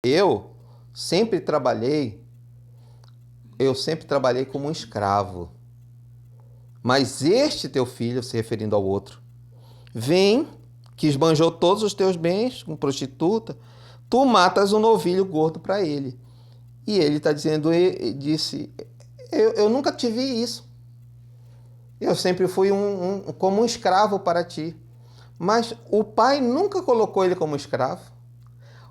Eu sempre trabalhei, eu sempre trabalhei como um escravo. Mas este teu filho, se referindo ao outro, vem, que esbanjou todos os teus bens com prostituta, tu matas um novilho gordo para ele. E ele está dizendo, disse, eu nunca tive isso. Eu sempre fui como um escravo para ti. Mas o pai nunca colocou ele como escravo.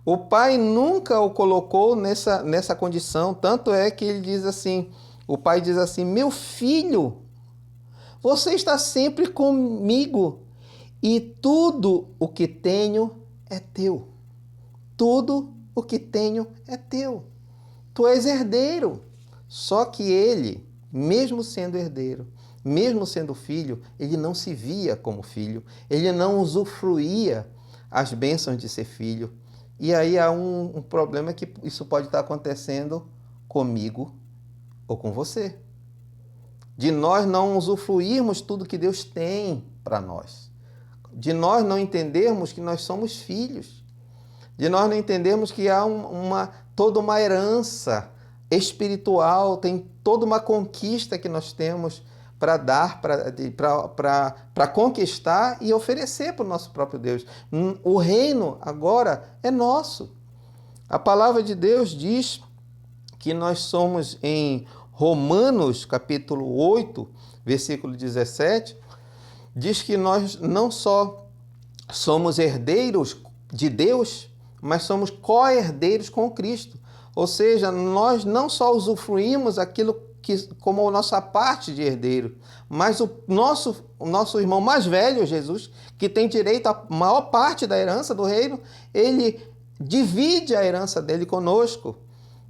O pai nunca o colocou nessa condição. Tanto é que ele diz assim, o pai diz assim, meu filho, você está sempre comigo e tudo o que tenho é teu. Tudo o que tenho é teu. Tu és herdeiro. Só que ele, mesmo sendo herdeiro, mesmo sendo filho, ele não se via como filho. Ele não usufruía as bênçãos de ser filho. E aí há um problema que isso pode estar acontecendo comigo ou com você. De nós não usufruirmos tudo que Deus tem para nós. De nós não entendermos que nós somos filhos. De nós não entendermos que há toda uma herança espiritual, tem toda uma conquista que nós temos para dar, para conquistar e oferecer para o nosso próprio Deus. O reino agora é nosso. A palavra de Deus diz que nós somos em Romanos, capítulo 8, versículo 17, diz que nós não só somos herdeiros de Deus, mas somos co-herdeiros com Cristo. Ou seja, nós não só usufruímos aquilo que como a nossa parte de herdeiro, mas o nosso irmão mais velho, Jesus, que tem direito à maior parte da herança do reino, ele divide a herança dele conosco.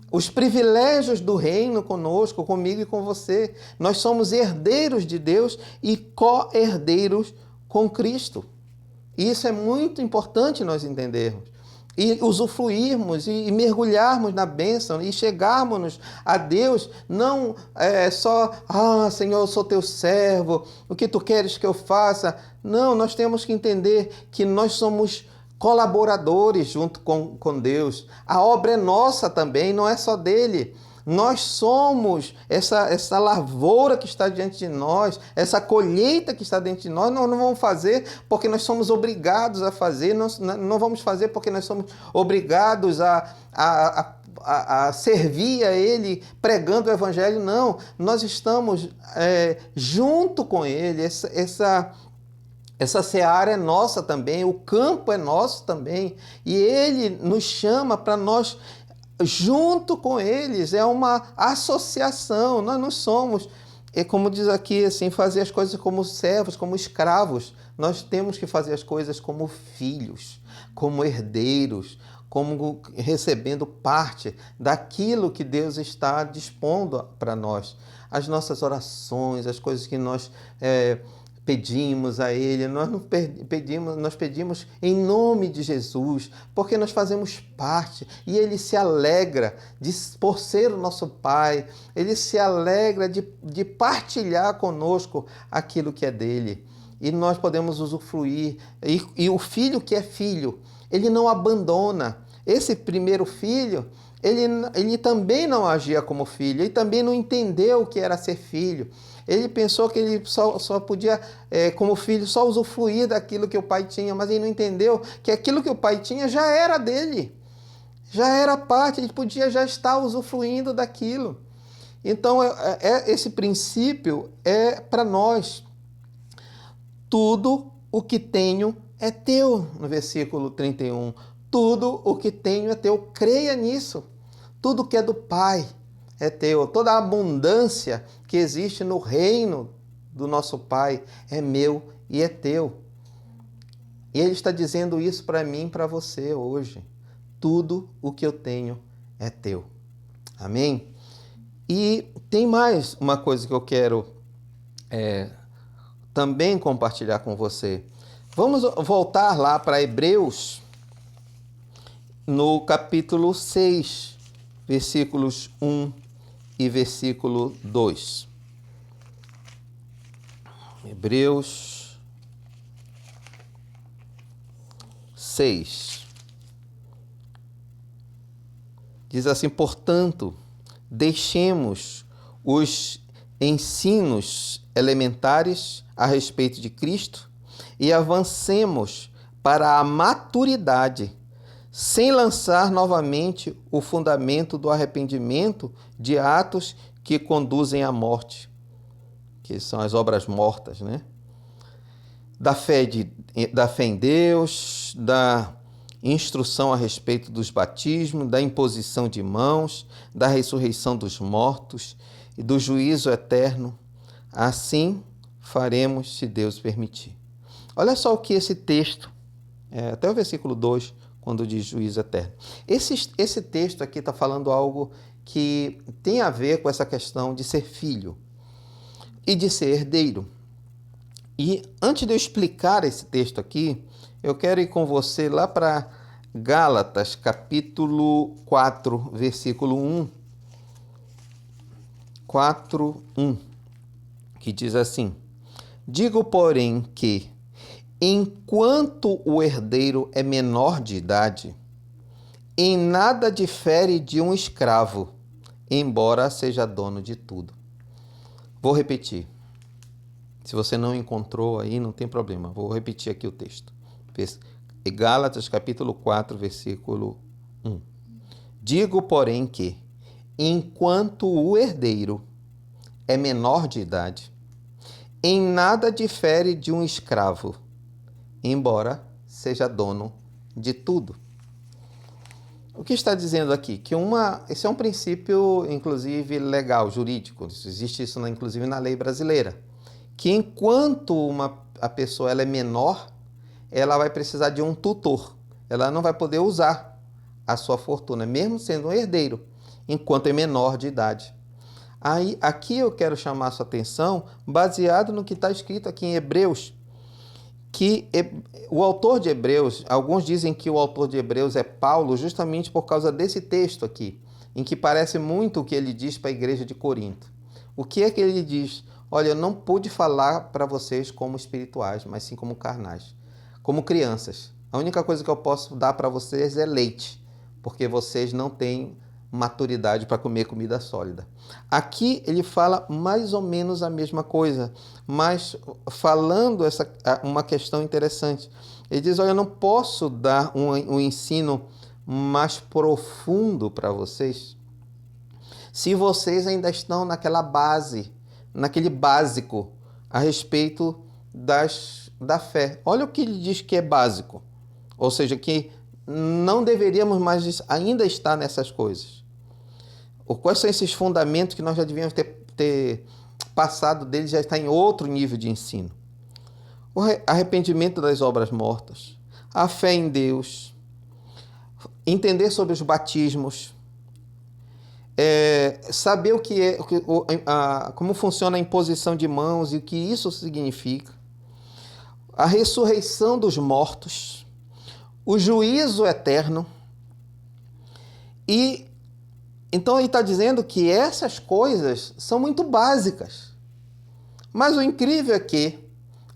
Os privilégios do reino conosco, comigo e com você. Nós somos herdeiros de Deus e co-herdeiros com Cristo. Isso é muito importante nós entendermos. E usufruirmos e mergulharmos na bênção e chegarmos a Deus, não só, Senhor, eu sou teu servo, o que tu queres que eu faça? Não, nós temos que entender que nós somos colaboradores junto com Deus. A obra é nossa também, não é só dele. Nós somos essa lavoura que está diante de nós, essa colheita que está dentro de nós. Nós não vamos fazer porque nós somos obrigados a fazer, não vamos fazer porque nós somos obrigados a servir a Ele pregando o Evangelho. Não, nós estamos junto com Ele. Essa seara é nossa também, o campo é nosso também. E Ele nos chama para nós junto com eles, é uma associação. Nós não somos, como diz aqui, assim, fazer as coisas como servos, como escravos. Nós temos que fazer as coisas como filhos, como herdeiros, como recebendo parte daquilo que Deus está dispondo para nós. As nossas orações, as coisas que nós pedimos a Ele, nós pedimos em nome de Jesus, porque nós fazemos parte e Ele se alegra por ser o nosso Pai, Ele se alegra de partilhar conosco aquilo que é dele. E nós podemos usufruir, e o filho que é filho, ele não abandona. Esse primeiro filho, ele também não agia como filho, ele também não entendeu o que era ser filho. Ele pensou que ele só podia, como filho, só usufruir daquilo que o pai tinha, mas ele não entendeu que aquilo que o pai tinha já era dele, já era parte, ele podia já estar usufruindo daquilo. Então, esse princípio é para nós. Tudo o que tenho é teu, no versículo 31. Tudo o que tenho é teu, creia nisso. Tudo que é do Pai é teu. Toda a abundância que existe no reino do nosso Pai é meu e é teu. E Ele está dizendo isso para mim e para você hoje. Tudo o que eu tenho é teu. Amém? E tem mais uma coisa que eu quero também compartilhar com você. Vamos voltar lá para Hebreus, no capítulo 6, versículos 1 e versículo 2. Hebreus 6. Diz assim: portanto, deixemos os ensinos elementares a respeito de Cristo e avancemos para a maturidade, sem lançar novamente o fundamento do arrependimento de atos que conduzem à morte, que são as obras mortas, né? Da fé em Deus, da instrução a respeito dos batismos, da imposição de mãos, da ressurreição dos mortos e do juízo eterno. Assim faremos, se Deus permitir. Olha só o que esse texto, até o versículo 2, quando diz juízo eterno. Esse texto aqui está falando algo que tem a ver com essa questão de ser filho e de ser herdeiro. E antes de eu explicar esse texto aqui, eu quero ir com você lá para Gálatas, capítulo 4, versículo 1. 4, 1, que diz assim: digo, porém, que, enquanto o herdeiro é menor de idade, em nada difere de um escravo, embora seja dono de tudo. Vou repetir. Se você não encontrou aí, não tem problema. Vou repetir aqui o texto. Gálatas, capítulo 4, versículo 1. Digo, porém, que, enquanto o herdeiro é menor de idade, em nada difere de um escravo, embora seja dono de tudo. O que está dizendo aqui? Que esse é um princípio, inclusive, legal, jurídico. Existe isso, inclusive, na lei brasileira. Que enquanto a pessoa ela é menor, ela vai precisar de um tutor. Ela não vai poder usar a sua fortuna, mesmo sendo um herdeiro, enquanto é menor de idade. Aí, aqui eu quero chamar a sua atenção, baseado no que está escrito aqui em Hebreus, que o autor de Hebreus, alguns dizem que o autor de Hebreus é Paulo, justamente por causa desse texto aqui, em que parece muito o que ele diz para a igreja de Corinto. O que é que ele diz? Olha, eu não pude falar para vocês como espirituais, mas sim como carnais, como crianças. A única coisa que eu posso dar para vocês é leite, porque vocês não têm maturidade para comer comida sólida. Aqui ele fala mais ou menos a mesma coisa, mas falando uma questão interessante. Ele diz, olha, eu não posso dar um ensino mais profundo para vocês se vocês ainda estão naquela base, naquele básico a respeito da fé. Olha o que ele diz que é básico, ou seja, que não deveríamos mais ainda estar nessas coisas. Quais são esses fundamentos que nós já devíamos ter passado deles, já está em outro nível de ensino? O arrependimento das obras mortas, a fé em Deus, entender sobre os batismos, saber o que é, como funciona a imposição de mãos e o que isso significa, a ressurreição dos mortos, o juízo eterno. E então ele está dizendo que essas coisas são muito básicas. Mas o incrível é que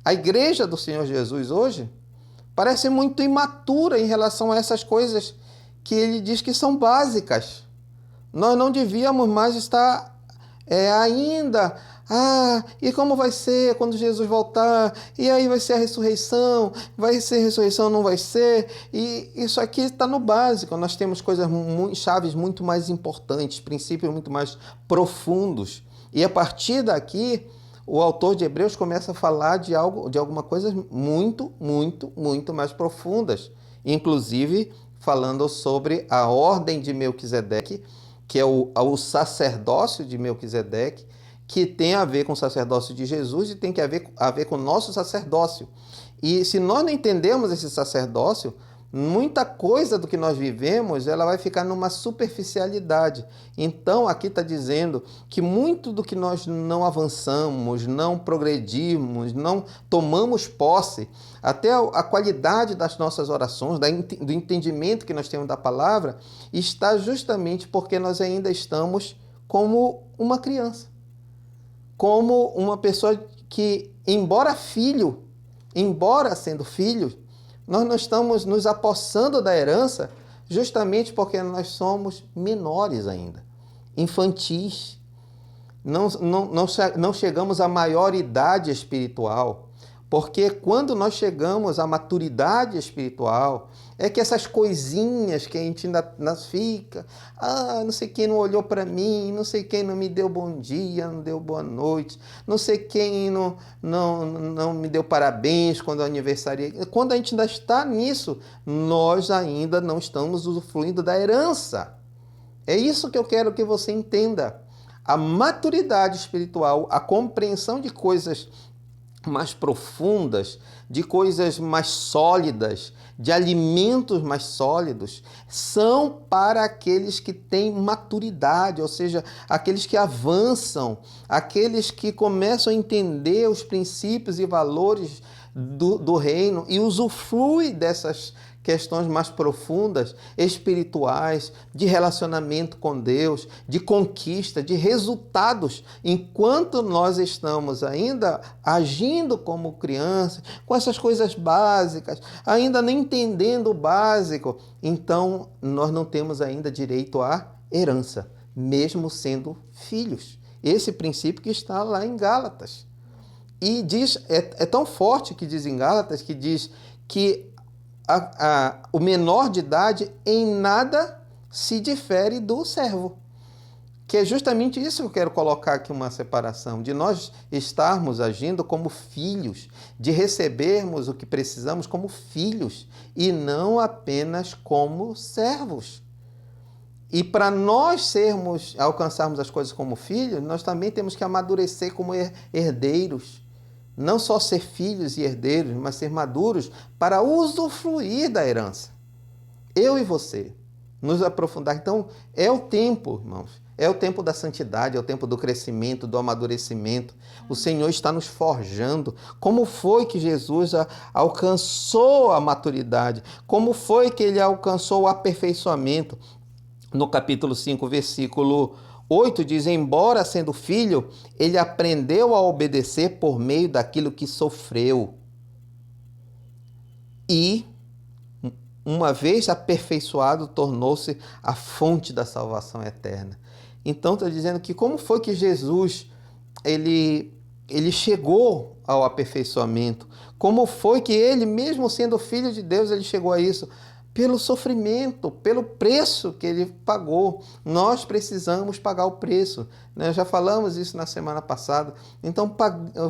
a igreja do Senhor Jesus hoje parece muito imatura em relação a essas coisas que ele diz que são básicas. Nós não devíamos mais estar ainda... e como vai ser quando Jesus voltar? E aí vai ser a ressurreição? Vai ser ressurreição, não vai ser? E isso aqui está no básico. Nós temos coisas, chaves muito mais importantes, princípios muito mais profundos. E a partir daqui, o autor de Hebreus começa a falar de alguma coisa muito, muito, muito mais profundas. Inclusive, falando sobre a ordem de Melquisedeque, que é o sacerdócio de Melquisedeque, que tem a ver com o sacerdócio de Jesus e tem a ver com o nosso sacerdócio. E se nós não entendemos esse sacerdócio, muita coisa do que nós vivemos, ela vai ficar numa superficialidade. Então, aqui está dizendo que muito do que nós não avançamos, não progredimos, não tomamos posse, até a qualidade das nossas orações, do entendimento que nós temos da palavra, está justamente porque nós ainda estamos como uma criança. Como uma pessoa que, embora sendo filho, nós não estamos nos apossando da herança justamente porque nós somos menores ainda, infantis. Não chegamos à maioridade espiritual, porque quando nós chegamos à maturidade espiritual, é que essas coisinhas que a gente ainda fica, não sei quem não olhou para mim, não sei quem não me deu bom dia, não deu boa noite, não sei quem não me deu parabéns quando eu aniversariei. Quando a gente ainda está nisso, nós ainda não estamos usufruindo da herança. É isso que eu quero que você entenda. A maturidade espiritual, a compreensão de coisas mais profundas, de coisas mais sólidas, de alimentos mais sólidos, são para aqueles que têm maturidade, ou seja, aqueles que avançam, aqueles que começam a entender os princípios e valores do reino e usufruem dessas questões mais profundas, espirituais, de relacionamento com Deus, de conquista, de resultados. Enquanto nós estamos ainda agindo como crianças, com essas coisas básicas, ainda não entendendo o básico, então nós não temos ainda direito à herança, mesmo sendo filhos. Esse princípio que está lá em Gálatas. E diz, é tão forte que diz em Gálatas, que diz que o menor de idade em nada se difere do servo. Que é justamente isso que eu quero colocar aqui, uma separação, de nós estarmos agindo como filhos, de recebermos o que precisamos como filhos e não apenas como servos. E para nós alcançarmos as coisas como filhos, nós também temos que amadurecer como herdeiros. Não só ser filhos e herdeiros, mas ser maduros para usufruir da herança. Eu e você, nos aprofundar. Então, é o tempo, irmãos. É o tempo da santidade, é o tempo do crescimento, do amadurecimento. O Senhor está nos forjando. Como foi que Jesus alcançou a maturidade? Como foi que ele alcançou o aperfeiçoamento? No capítulo 5, versículo 8 diz, embora sendo filho, ele aprendeu a obedecer por meio daquilo que sofreu. E, uma vez aperfeiçoado, tornou-se a fonte da salvação eterna. Então, está dizendo que como foi que Jesus ele chegou ao aperfeiçoamento? Como foi que ele, mesmo sendo filho de Deus, ele chegou a isso? Pelo sofrimento, pelo preço que ele pagou. Nós precisamos pagar o preço. Já falamos isso na semana passada. Então,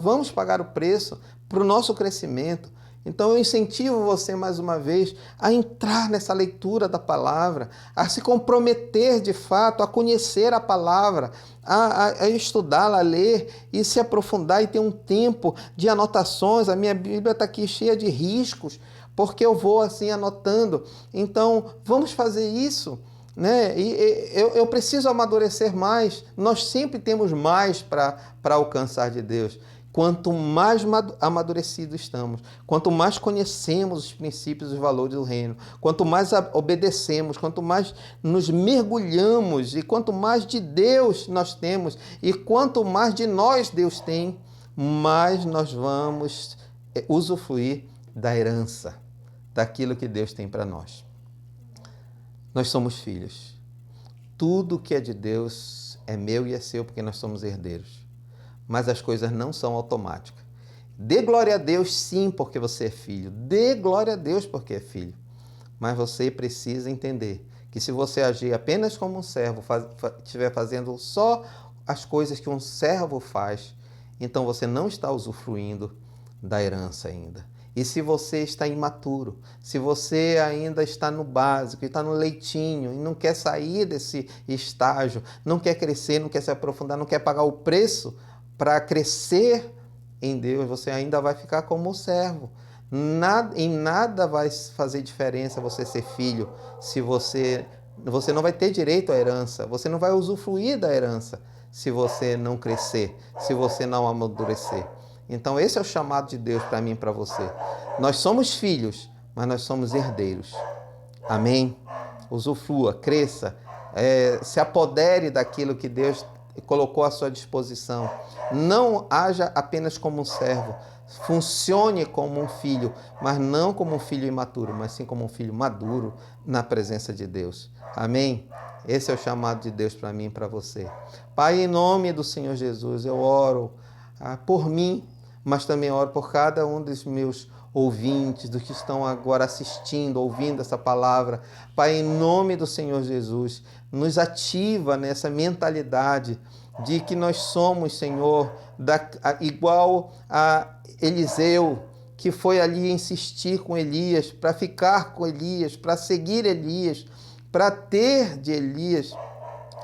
vamos pagar o preço para o nosso crescimento. Então, eu incentivo você, mais uma vez, a entrar nessa leitura da palavra, a se comprometer, de fato, a conhecer a palavra, a estudá-la, a ler e se aprofundar e ter um tempo de anotações. A minha Bíblia está aqui cheia de riscos, porque eu vou assim anotando. Então, vamos fazer isso, né? E eu preciso amadurecer mais. Nós sempre temos mais para alcançar de Deus. Quanto mais amadurecidos estamos, quanto mais conhecemos os princípios e os valores do reino, quanto mais obedecemos, quanto mais nos mergulhamos e quanto mais de Deus nós temos e quanto mais de nós Deus tem, mais nós vamos usufruir da herança, daquilo que Deus tem para nós. Nós somos filhos. Tudo que é de Deus é meu e é seu, porque nós somos herdeiros. Mas as coisas não são automáticas. Dê glória a Deus, sim, porque você é filho. Dê glória a Deus porque é filho. Mas você precisa entender que se você agir apenas como um servo, estiver fazendo só as coisas que um servo faz, então você não está usufruindo da herança ainda. E se você está imaturo, se você ainda está no básico, está no leitinho e não quer sair desse estágio, não quer crescer, não quer se aprofundar, não quer pagar o preço para crescer em Deus, você ainda vai ficar como um servo. Em nada vai fazer diferença você ser filho se você não vai ter direito à herança, você não vai usufruir da herança se você não crescer, se você não amadurecer. Então esse é o chamado de Deus para mim e para você. Nós somos filhos, mas nós somos herdeiros. Amém? Usufrua, cresça, se apodere daquilo que Deus colocou à sua disposição. Não haja apenas como um servo, funcione como um filho, mas não como um filho imaturo, mas sim como um filho maduro na presença de Deus. Amém? Esse é o chamado de Deus para mim e para você. Pai, em nome do Senhor Jesus, eu oro por mim, mas também oro por cada um dos meus ouvintes, dos que estão agora assistindo, ouvindo essa palavra. Pai, em nome do Senhor Jesus, nos ativa nessa mentalidade de que nós somos, Senhor, igual a Eliseu, que foi ali insistir com Elias, para ficar com Elias, para seguir Elias, para ter de Elias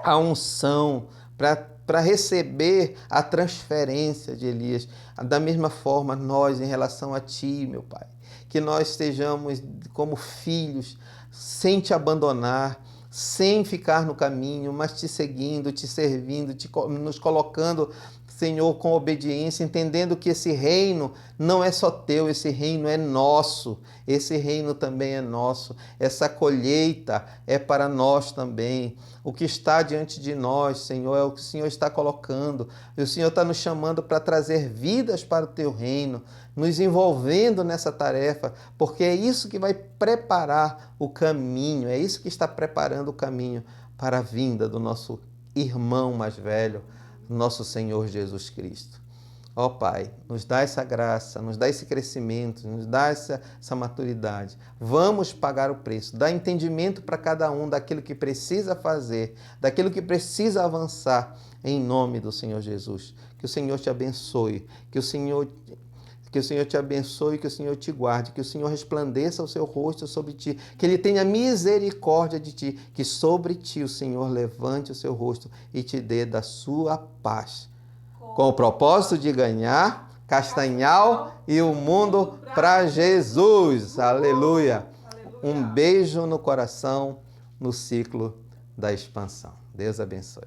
a unção, para receber a transferência de Elias. Da mesma forma, nós, em relação a Ti, meu Pai, que nós estejamos como filhos, sem Te abandonar, sem ficar no caminho, mas Te seguindo, Te servindo, nos colocando, Senhor, com obediência, entendendo que esse reino não é só Teu, esse reino é nosso, esse reino também é nosso, essa colheita é para nós também. O que está diante de nós, Senhor, é o que o Senhor está colocando, e o Senhor está nos chamando para trazer vidas para o Teu reino, nos envolvendo nessa tarefa, porque é isso que vai preparar o caminho, é isso que está preparando o caminho para a vinda do nosso irmão mais velho, nosso Senhor Jesus Cristo. Ó Pai, nos dá essa graça, nos dá esse crescimento, nos dá essa maturidade. Vamos pagar o preço, dá entendimento para cada um daquilo que precisa fazer, daquilo que precisa avançar, em nome do Senhor Jesus. Que o Senhor te abençoe, que o Senhor te abençoe, que o Senhor te guarde, que o Senhor resplandeça o seu rosto sobre ti, que Ele tenha misericórdia de ti, que sobre ti o Senhor levante o seu rosto e te dê da sua paz, com o propósito de ganhar Castanhal e o mundo para Jesus. Aleluia! Um beijo no coração, no ciclo da expansão. Deus abençoe.